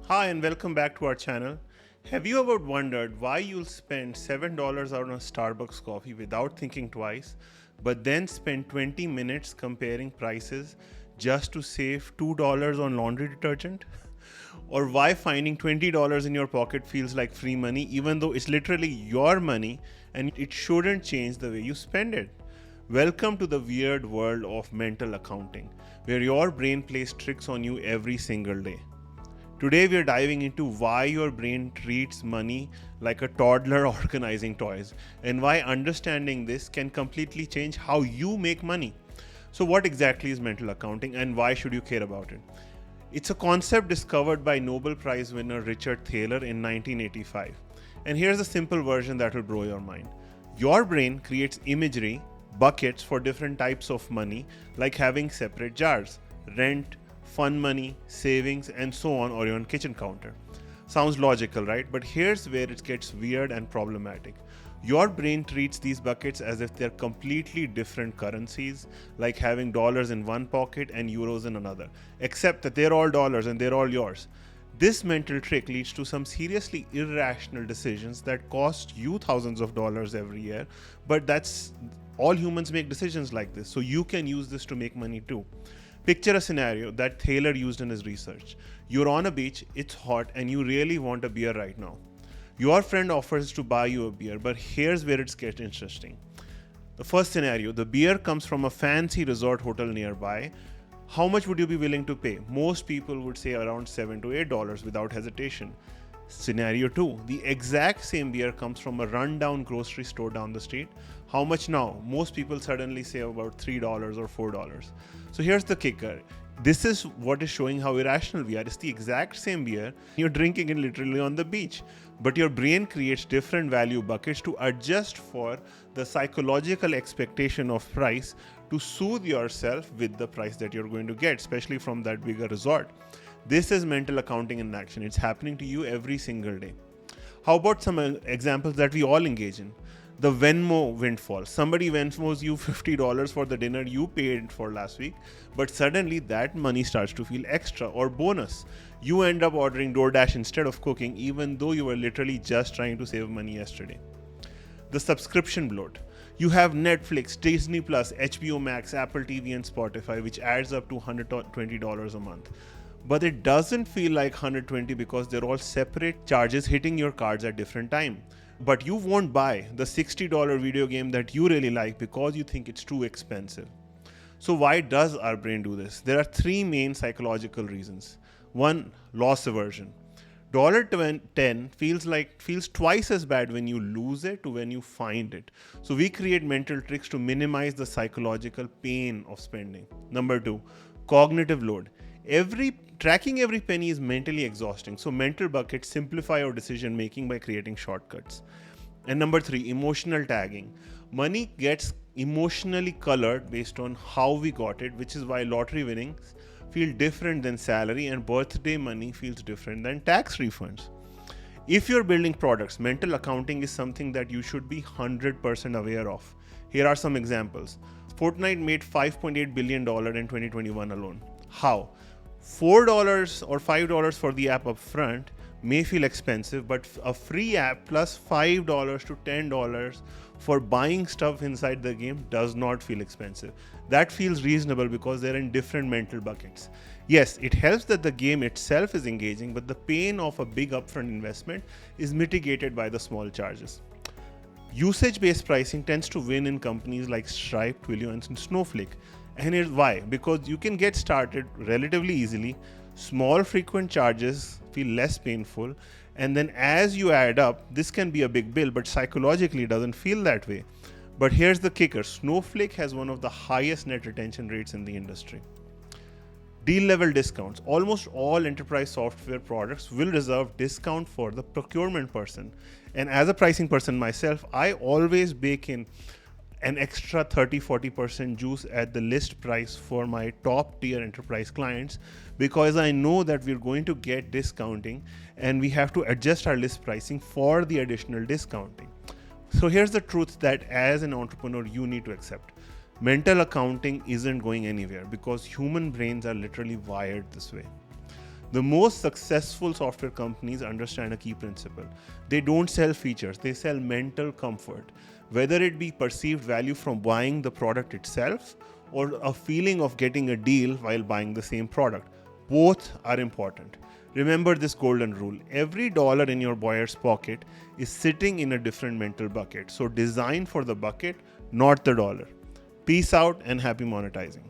Hi and welcome back to our channel. Have you ever wondered why you'll spend $7 on a Starbucks coffee without thinking twice, but then spend 20 minutes comparing prices just to save $2 on laundry detergent? Or why finding $20 in your pocket feels like free money even though it's literally your money and it shouldn't change the way you spend it? Welcome to the weird world of mental accounting, where your brain plays tricks on you every single day. Today, we are diving into why your brain treats money like a toddler organizing toys, and why understanding this can completely change how you make money. So, what exactly is mental accounting, and why should you care about it? It's a concept discovered by Nobel Prize winner Richard Thaler in 1985. And here's a simple version that will blow your mind. Your brain creates imagery, buckets for different types of money, like having separate jars: rent, fun money, savings, and so on, or your kitchen counter. Sounds logical, right? But here's where it gets weird and problematic. Your brain treats these buckets as if they're completely different currencies, like having dollars in one pocket and euros in another, except that they're all dollars and they're all yours. This mental trick leads to some seriously irrational decisions that cost you thousands of dollars every year, but that's all humans make decisions like this, so you can use this to make money too. Picture a scenario that Thaler used in his research. You're on a beach, it's hot, and you really want a beer right now. Your friend offers to buy you a beer, but here's where it gets interesting. The first scenario: the beer comes from a fancy resort hotel nearby. How much would you be willing to pay? Most people would say around $7 to $8 without hesitation. Scenario 2: the exact same beer comes from a rundown grocery store down the street. How much now? Most people suddenly say about $3 or $4. So here's the kicker. This is what is showing how irrational we are. It's the exact same beer. You're drinking it literally on the beach. But your brain creates different value buckets to adjust for the psychological expectation of price to soothe yourself with the price that you're going to get, especially from that bigger resort. This is mental accounting in action. It's happening to you every single day. How about some examples that we all engage in? The Venmo windfall. Somebody Venmos you $50 for the dinner you paid for last week, but suddenly that money starts to feel extra or bonus. You end up ordering DoorDash instead of cooking, even though you were literally just trying to save money yesterday. The subscription bloat. You have Netflix, Disney Plus, HBO Max, Apple TV, and Spotify, which adds up to $120 a month. But it doesn't feel like 120 because they're all separate charges hitting your cards at different time. But you won't buy the $60 video game that you really like because you think it's too expensive. So why does our brain do this? There are three main psychological reasons. One, loss aversion. $10 feels twice as bad when you lose it to when you find it. So we create mental tricks to minimize the psychological pain of spending. Number two, cognitive load. Tracking every penny is mentally exhausting, so mental buckets simplify your decision making by creating shortcuts. And number three, emotional tagging. Money gets emotionally colored based on how we got it, which is why lottery winnings feel different than salary and birthday money feels different than tax refunds. If you're building products, mental accounting is something that you should be 100% aware of. Here are some examples. Fortnite made $5.8 billion in 2021 alone. How? $4 or $5 for the app up front may feel expensive, but a free app plus $5 to $10 for buying stuff inside the game does not feel expensive. That feels reasonable because they're in different mental buckets. Yes, it helps that the game itself is engaging, but the pain of a big upfront investment is mitigated by the small charges. Usage-based pricing tends to win in companies like Stripe, Twilio, and Snowflake. And here's why. Because you can get started relatively easily, small frequent charges feel less painful, and then as you add up, this can be a big bill, but psychologically it doesn't feel that way. But here's the kicker. Snowflake has one of the highest net retention rates in the industry. Deal level discounts. Almost all enterprise software products will reserve discount for the procurement person. And as a pricing person myself, I always bake in an extra 30-40% juice at the list price for my top tier enterprise clients, because I know that we're going to get discounting and we have to adjust our list pricing for the additional discounting. So here's the truth that as an entrepreneur you need to accept. Mental accounting isn't going anywhere because human brains are literally wired this way. The most successful software companies understand a key principle. They don't sell features, they sell mental comfort. Whether it be perceived value from buying the product itself or a feeling of getting a deal while buying the same product, both are important. Remember this golden rule: every dollar in your buyer's pocket is sitting in a different mental bucket. So design for the bucket, not the dollar. Peace out and happy monetizing.